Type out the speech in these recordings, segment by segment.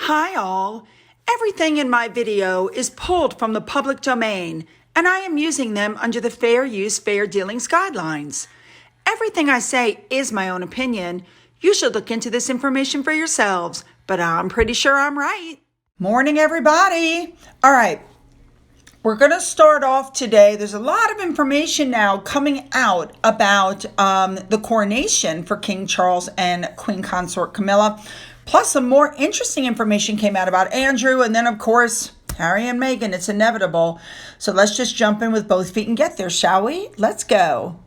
Hi all! Everything in my video is pulled from the public domain, and I am using them under the Fair Use, Fair Dealings guidelines. Everything I say is my own opinion. You should look into this information for yourselves, but I'm pretty sure I'm right. Morning, everybody. All right, we're going to start off today. There's a lot of information now coming out about the coronation for King Charles and Queen Consort Camilla. Plus, some more interesting information came out about Andrew, and then, of course, Harry and Meghan. It's inevitable. So let's just jump in with both feet and get there, shall we? Let's go.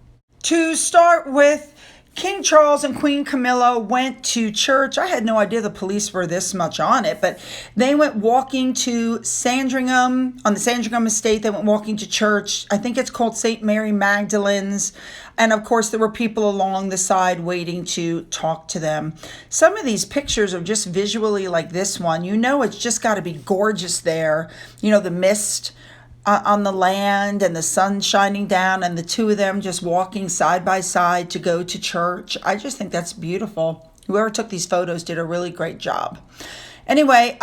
To start with, King Charles and Queen Camilla went to church. I had no idea the police were this much on it, but they went walking to Sandringham, on the Sandringham estate. They went walking to church. I think it's called St. Mary Magdalene's. And of course, there were people along the side waiting to talk to them. Some of these pictures are just visually like this one. You know, it's just got to be gorgeous there. You know, the mist on the land and the sun shining down and the two of them just walking side by side to go to church. I just think that's beautiful. Whoever took these photos did a really great job. Anyway,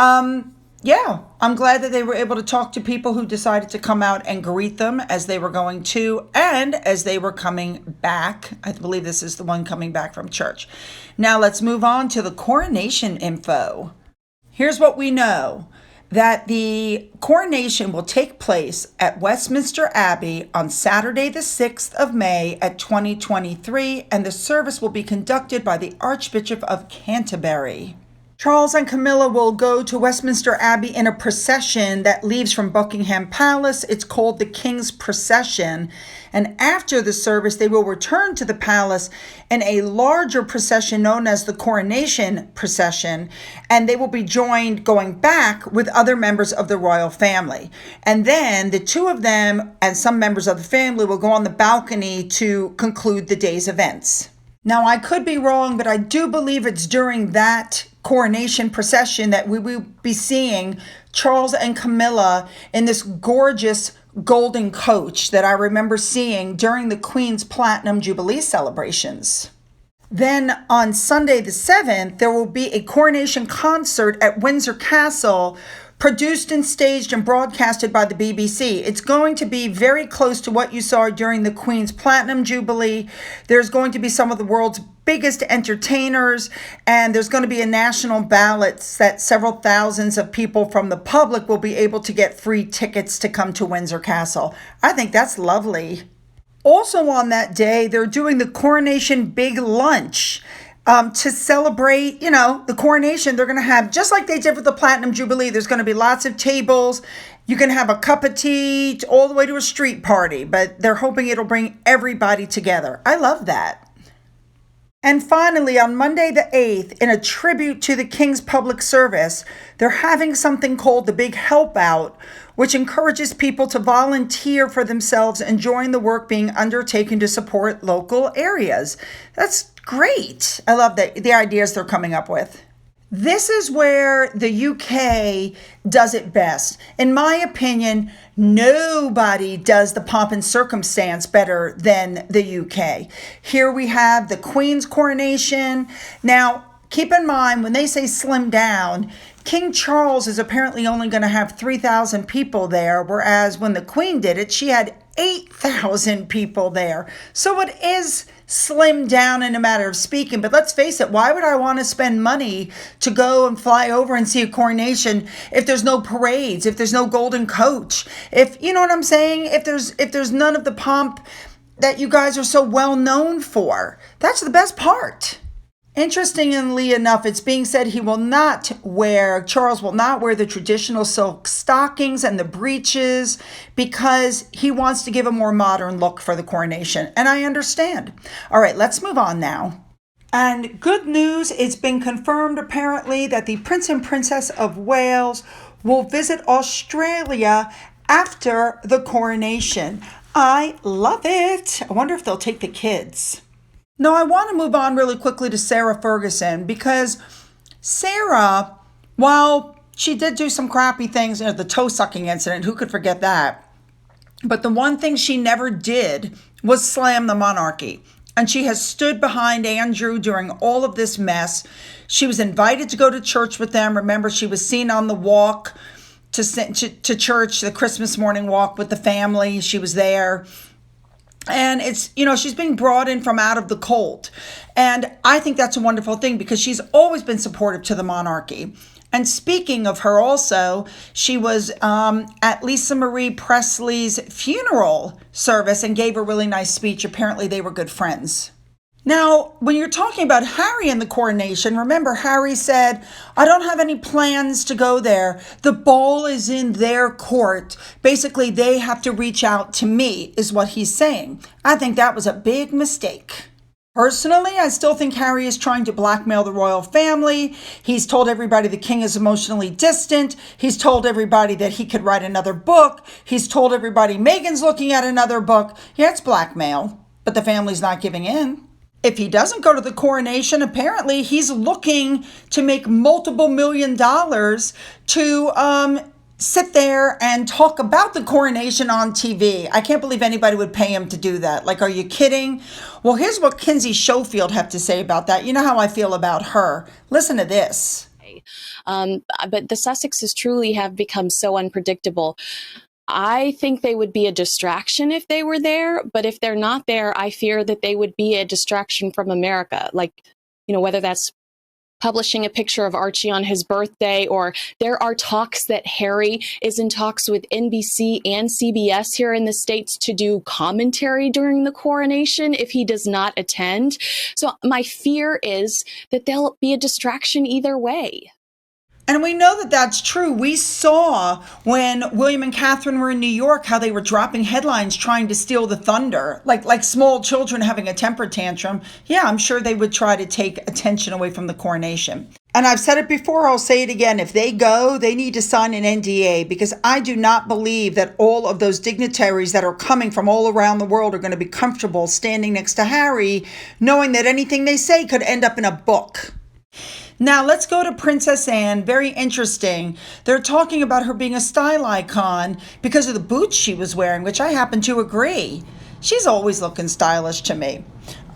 yeah, I'm glad that they were able to talk to people who decided to come out and greet them as they were going to and as they were coming back. I believe this is the one coming back from church. Now let's move on to the coronation info. Here's what we know. That the coronation will take place at Westminster Abbey on Saturday, the 6th of May at 2023, and the service will be conducted by the Archbishop of Canterbury. Charles and Camilla will go to Westminster Abbey in a procession that leaves from Buckingham Palace. It's called the King's Procession. And after the service, they will return to the palace in a larger procession known as the Coronation Procession. And they will be joined going back with other members of the royal family. And then the two of them and some members of the family will go on the balcony to conclude the day's events. Now, I could be wrong, but I do believe it's during that coronation procession that we will be seeing Charles and Camilla in this gorgeous golden coach that I remember seeing during the Queen's Platinum Jubilee celebrations. Then on Sunday the 7th, there will be a coronation concert at Windsor Castle, produced and staged and broadcasted by the BBC. It's going to be very close to what you saw during the Queen's Platinum Jubilee. There's going to be some of the world's biggest entertainers, and there's going to be a national ballot that several thousands of people from the public will be able to get free tickets to come to Windsor Castle. I think that's lovely. Also on that day, they're doing the Coronation Big Lunch. To celebrate, the coronation. They're going to have, just like they did with the Platinum Jubilee, there's going to be lots of tables. You can have a cup of tea all the way to a street party, but they're hoping it'll bring everybody together. I love that. And finally, on Monday the 8th, in a tribute to the King's public service, they're having something called the Big Help Out, which encourages people to volunteer for themselves and join the work being undertaken to support local areas. That's great. I love the ideas they're coming up with. This is where the UK does it best. In my opinion, nobody does the pomp and circumstance better than the UK. Here we have the Queen's coronation. Now, keep in mind, when they say slim down, King Charles is apparently only going to have 3,000 people there, whereas when the Queen did it, she had 8,000 people there. So it is slimmed down in a matter of speaking, but let's face it, why would I want to spend money to go and fly over and see a coronation if there's no parades, if there's no golden coach, if, you know what I'm saying, if there's none of the pomp that you guys are so well known for? That's the best part. Interestingly enough, it's being said Charles will not wear the traditional silk stockings and the breeches because he wants to give a more modern look for the coronation. And I understand. All right, let's move on now. And good news, it's been confirmed apparently that the Prince and Princess of Wales will visit Australia after the coronation. I love it. I wonder if they'll take the kids. Now, I want to move on really quickly to Sarah Ferguson because Sarah, while she did do some crappy things, the toe-sucking incident, who could forget that? But the one thing she never did was slam the monarchy. and she has stood behind Andrew during all of this mess. She was invited to go to church with them. Remember, she was seen on the walk to church, the Christmas morning walk with the family. She was there. And it's, she's being brought in from out of the cold. And I think that's a wonderful thing because she's always been supportive to the monarchy. And speaking of her also, she was at Lisa Marie Presley's funeral service and gave a really nice speech. Apparently they were good friends. Now, when you're talking about Harry and the coronation, remember Harry said, I don't have any plans to go there. The ball is in their court. Basically, they have to reach out to me, is what he's saying. I think that was a big mistake. Personally, I still think Harry is trying to blackmail the royal family. He's told everybody the king is emotionally distant. He's told everybody that he could write another book. He's told everybody Meghan's looking at another book. Yeah, it's blackmail, but the family's not giving in. If he doesn't go to the coronation, apparently he's looking to make multiple $1 million to sit there and talk about the coronation on TV. I can't believe anybody would pay him to do that. Like, are you kidding? Well, here's what Kinsey Schofield had to say about that. You know how I feel about her. Listen to this. But the Sussexes truly have become so unpredictable. I think they would be a distraction if they were there, but if they're not there, I fear that they would be a distraction from America. Like, whether that's publishing a picture of Archie on his birthday, or there are talks that Harry is in talks with NBC and CBS here in the States to do commentary during the coronation if he does not attend. So my fear is that they'll be a distraction either way. And we know that that's true. We saw when William and Catherine were in New York how they were dropping headlines trying to steal the thunder, like small children having a temper tantrum. Yeah, I'm sure they would try to take attention away from the coronation. And I've said it before, I'll say it again. If they go, they need to sign an NDA because I do not believe that all of those dignitaries that are coming from all around the world are going to be comfortable standing next to Harry, knowing that anything they say could end up in a book. Now, let's go to Princess Anne. Very interesting. They're talking about her being a style icon because of the boots she was wearing, which I happen to agree. She's always looking stylish to me.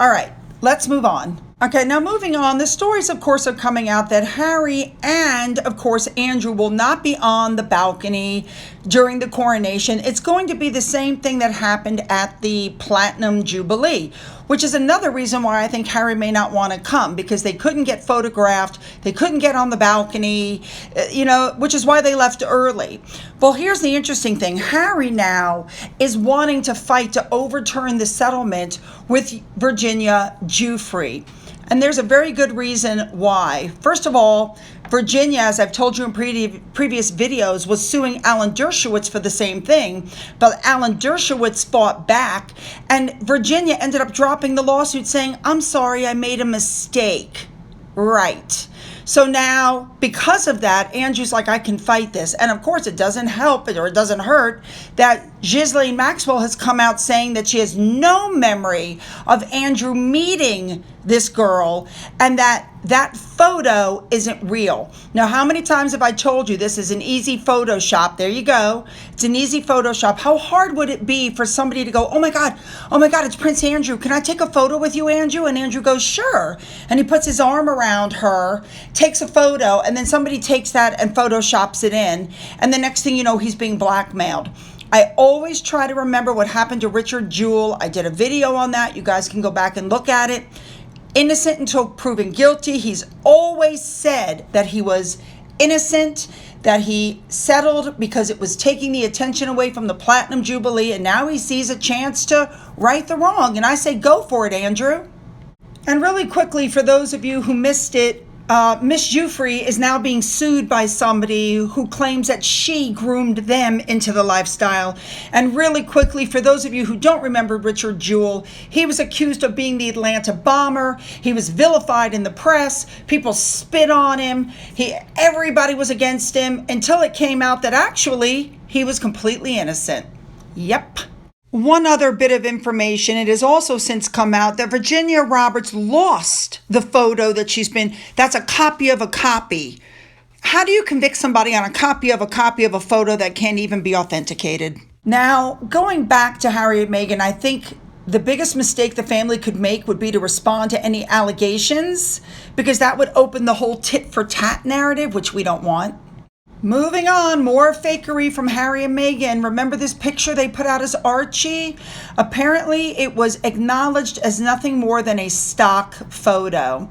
All right, let's move on. Okay, now moving on, the stories, of course, are coming out that Harry and, of course, Andrew will not be on the balcony during the coronation. It's going to be the same thing that happened at the Platinum Jubilee, which is another reason why I think Harry may not want to come, because they couldn't get photographed, they couldn't get on the balcony, which is why they left early. Well, here's the interesting thing. Harry now is wanting to fight to overturn the settlement with Virginia Giuffre. And there's a very good reason why. First of all, Virginia, as I've told you in previous videos, was suing Alan Dershowitz for the same thing. But Alan Dershowitz fought back, and Virginia ended up dropping the lawsuit saying, I'm sorry, I made a mistake. Right. So now, because of that, Andrew's like, I can fight this. And of course, it doesn't help or it doesn't hurt that Ghislaine Maxwell has come out saying that she has no memory of Andrew meeting this girl and that photo isn't real. Now, how many times have I told you this is an easy Photoshop? There you go. It's an easy Photoshop. How hard would it be for somebody to go, oh my God, it's Prince Andrew. Can I take a photo with you, Andrew? And Andrew goes, sure. And he puts his arm around her, takes a photo, and then somebody takes that and Photoshops it in. And the next thing you know, he's being blackmailed. I always try to remember what happened to Richard Jewell. I did a video on that. You guys can go back and look at it. Innocent until proven guilty. He's always said that he was innocent, that he settled because it was taking the attention away from the Platinum Jubilee, and now he sees a chance to right the wrong. And I say, go for it, Andrew. And really quickly, for those of you who missed it, Miss Giuffre is now being sued by somebody who claims that she groomed them into the lifestyle. And really quickly, for those of you who don't remember Richard Jewell, he was accused of being the Atlanta bomber. He was vilified in the press. People spit on him. Everybody was against him until it came out that actually he was completely innocent. Yep. One other bit of information, it has also since come out that Virginia Roberts lost the photo that that's a copy of a copy. How do you convict somebody on a copy of a photo that can't even be authenticated? Now, going back to Harry and Meghan, I think The biggest mistake the family could make would be to respond to any allegations, because that would open the whole tit for tat narrative, which we don't want. Moving on, more fakery from Harry and Meghan. Remember this picture they put out as Archie? Apparently, it was acknowledged as nothing more than a stock photo.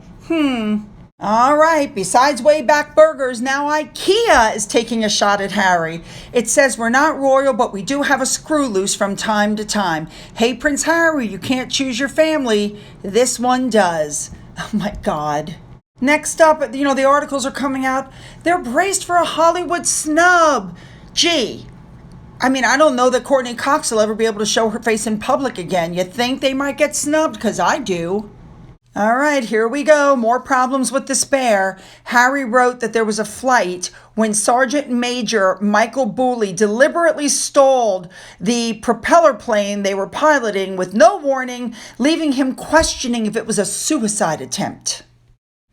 All right, besides way back burgers, now IKEA is taking a shot at Harry. It says we're not royal, but we do have a screw loose from time to time. Hey, Prince Harry, you can't choose your family. This one does. Oh my God. Next up, the articles are coming out. They're braced for a Hollywood snub. Gee, I don't know that Courtney Cox will ever be able to show her face in public again. You think they might get snubbed? Because I do. All right, here we go. More problems with despair. Harry wrote that there was a flight when Sergeant Major Michael Booley deliberately stalled the propeller plane they were piloting with no warning, leaving him questioning if it was a suicide attempt.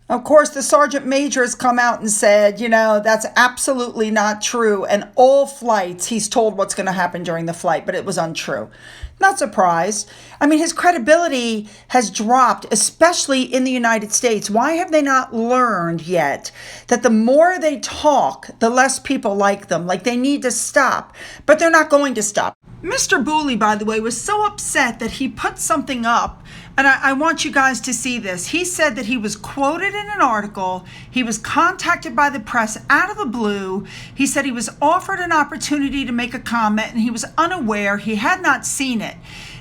Of course, the Sergeant Major has come out and said, that's absolutely not true. And all flights, he's told what's going to happen during the flight, but it was untrue. Not surprised. His credibility has dropped, especially in the United States. Why have they not learned yet that the more they talk, the less people like them? Like they need to stop, but they're not going to stop. Mr. Booley, by the way, was so upset that he put something up, and I want you guys to see this. He said that he was quoted in an article. He was contacted by the press out of the blue. He said he was offered an opportunity to make a comment, and he was unaware. He had not seen it.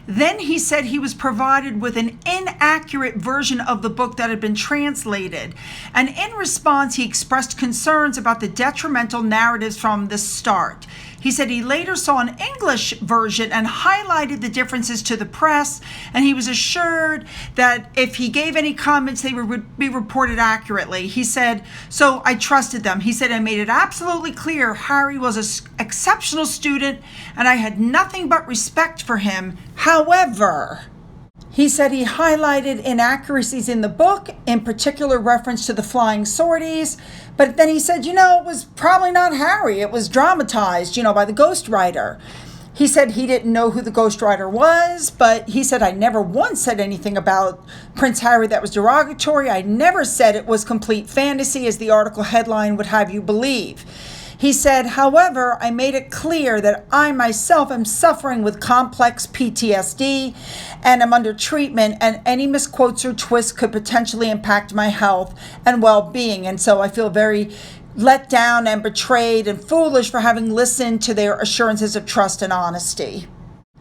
Then he said he was provided with an inaccurate version of the book that had been translated. And in response, he expressed concerns about the detrimental narratives from the start. He said he later saw an English version and highlighted the differences to the press, and he was assured that if he gave any comments, they would be reported accurately. He said, so I trusted them. He said, I made it absolutely clear Harry was an exceptional student, and I had nothing but respect for him. However, he said he highlighted inaccuracies in the book, in particular reference to the flying sorties. But then he said, it was probably not Harry. It was dramatized, by the ghostwriter. He said he didn't know who the ghostwriter was, but he said, I never once said anything about Prince Harry that was derogatory. I never said it was complete fantasy, as the article headline would have you believe. He said, however, I made it clear that I myself am suffering with complex PTSD and am under treatment, and any misquotes or twists could potentially impact my health and well-being. And so I feel very let down and betrayed and foolish for having listened to their assurances of trust and honesty.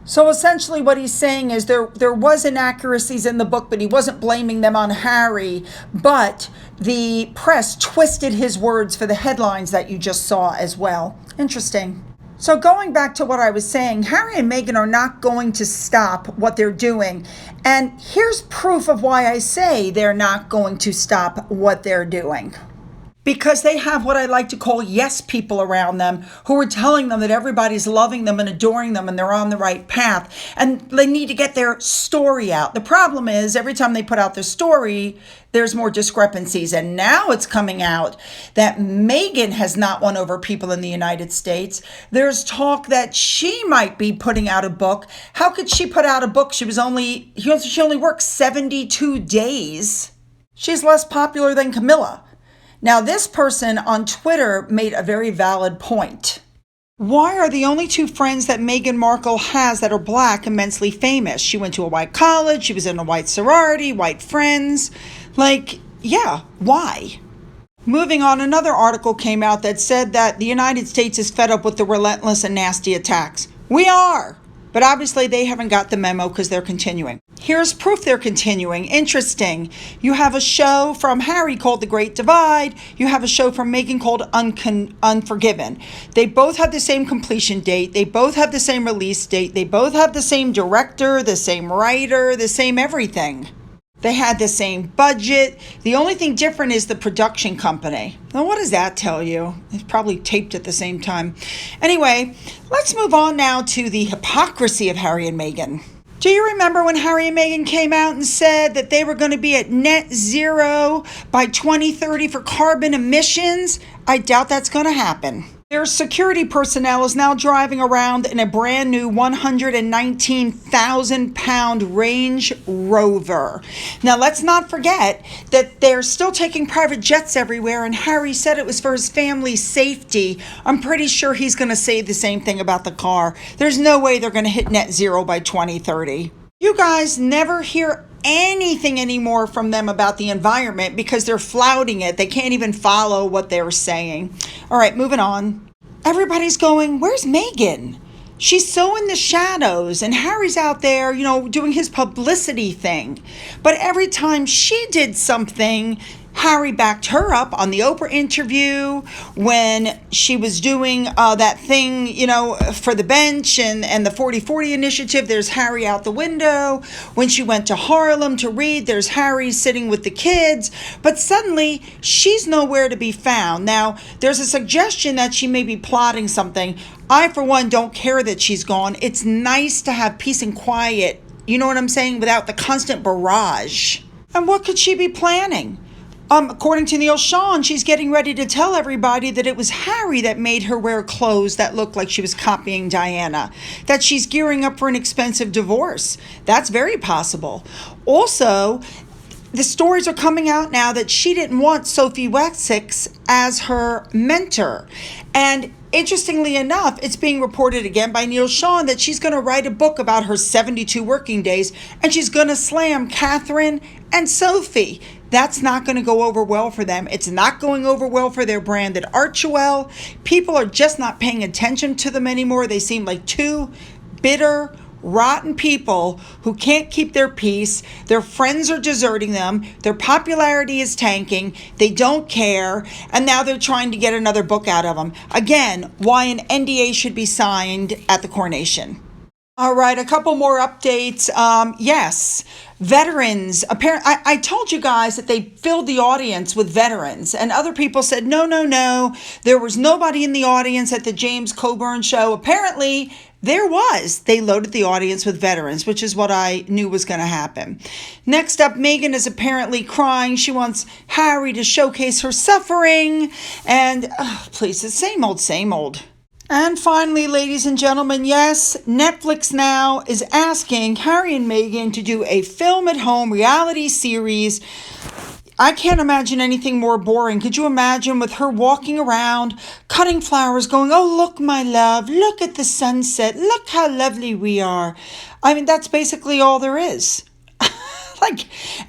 So essentially what he's saying is there was inaccuracies in the book, but he wasn't blaming them on Harry, but the press twisted his words for the headlines that you just saw as well. Interesting. So going back to what I was saying, Harry and Meghan are not going to stop what they're doing. And here's proof of why I say they're not going to stop what they're doing. Because they have what I like to call yes people around them who are telling them that everybody's loving them and adoring them and they're on the right path. And they need to get their story out. The problem is every time they put out their story, there's more discrepancies. And now it's coming out that Meghan has not won over people in the United States. There's talk that she might be putting out a book. How could she put out a book? She only worked 72 days. She's less popular than Camilla. Now, this person on Twitter made a very valid point. Why are the only two friends that Meghan Markle has that are black immensely famous? She went to a white college, she was in a white sorority, white friends. Why? Moving on, another article came out that said that the United States is fed up with the relentless and nasty attacks. We are! But obviously they haven't got the memo because they're continuing. Here's proof they're continuing. Interesting. You have a show from Harry called The Great Divide. You have a show from Meghan called Unforgiven. They both have the same completion date. They both have the same release date. They both have the same director, the same writer, the same everything. They had the same budget. The only thing different is the production company. Now, what does that tell you? It's probably taped at the same time. Anyway, let's move on now to the hypocrisy of Harry and Meghan. Do you remember when Harry and Meghan came out and said that they were going to be at net zero by 2030 for carbon emissions? I doubt that's going to happen. Their security personnel is now driving around in a brand new 119,000-pound Range Rover. Now, let's not forget that they're still taking private jets everywhere, and Harry said it was for his family's safety. I'm pretty sure he's going to say the same thing about the car. There's no way they're going to hit net zero by 2030. You guys never hear anything anymore from them about the environment because they're flouting it. They can't even follow what they're saying. All right, moving on. Everybody's going, where's Meghan? She's so in the shadows, and Harry's out there, doing his publicity thing. But every time she did something, Harry backed her up on the Oprah interview when she was doing that thing, for the bench and the 40-40 initiative. There's Harry out the window. When she went to Harlem to read, there's Harry sitting with the kids. But suddenly, she's nowhere to be found. Now, there's a suggestion that she may be plotting something. I, for one, don't care that she's gone. It's nice to have peace and quiet, you know what I'm saying, without the constant barrage. And what could she be planning? According to Neil Sean, she's getting ready to tell everybody that it was Harry that made her wear clothes that looked like she was copying Diana, that she's gearing up for an expensive divorce. That's very possible. Also, the stories are coming out now that she didn't want Sophie Wessex as her mentor. And interestingly enough, it's being reported again by Neil Sean that she's going to write a book about her 72 working days, and she's going to slam Catherine and Sophie. That's not going to go over well for them. It's not going over well for their brand at Archewell. People are just not paying attention to them anymore. They seem like two bitter, rotten people who can't keep their peace. Their friends are deserting them. Their popularity is tanking. They don't care. And now they're trying to get another book out of them. Again, why an NDA should be signed at the Coronation. All right, a couple more updates. Yes, veterans. Apparently, I told you guys that they filled the audience with veterans, and other people said, no, there was nobody in the audience at the James Coburn show. Apparently, there was. They loaded the audience with veterans, which is what I knew was going to happen. Next up, Meghan is apparently crying. She wants Harry to showcase her suffering, and please, the same old. And finally, ladies and gentlemen, yes, Netflix now is asking Harry and Meghan to do a film-at-home reality series. I can't imagine anything more boring. Could you imagine with her walking around, cutting flowers, going, oh, look, my love, look at the sunset, look how lovely we are. I mean, that's basically all there is.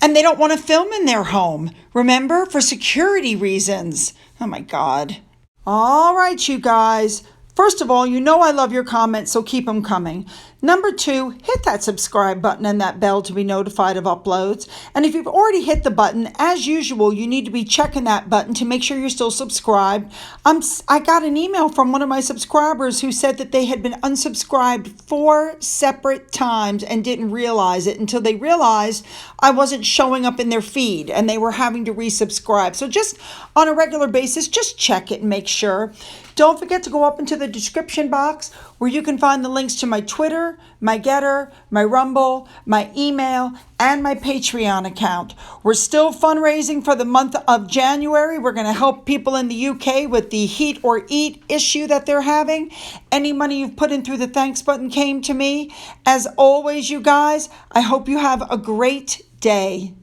And they don't want to film in their home, remember, for security reasons. Oh, my God. All right, you guys. First of all, I love your comments, so keep them coming. Number 2, hit that subscribe button and that bell to be notified of uploads. And if you've already hit the button, as usual, you need to be checking that button to make sure you're still subscribed. I got an email from one of my subscribers who said that they had been unsubscribed 4 separate times and didn't realize it until they realized I wasn't showing up in their feed and they were having to resubscribe. So just on a regular basis, just check it and make sure. Don't forget to go up into the description box where you can find the links to my Twitter, my Getter, my Rumble, my email, and my Patreon account. We're still fundraising for the month of January. We're going to help people in the UK with the heat or eat issue that they're having. Any money you've put in through the thanks button came to me. As always, you guys, I hope you have a great day.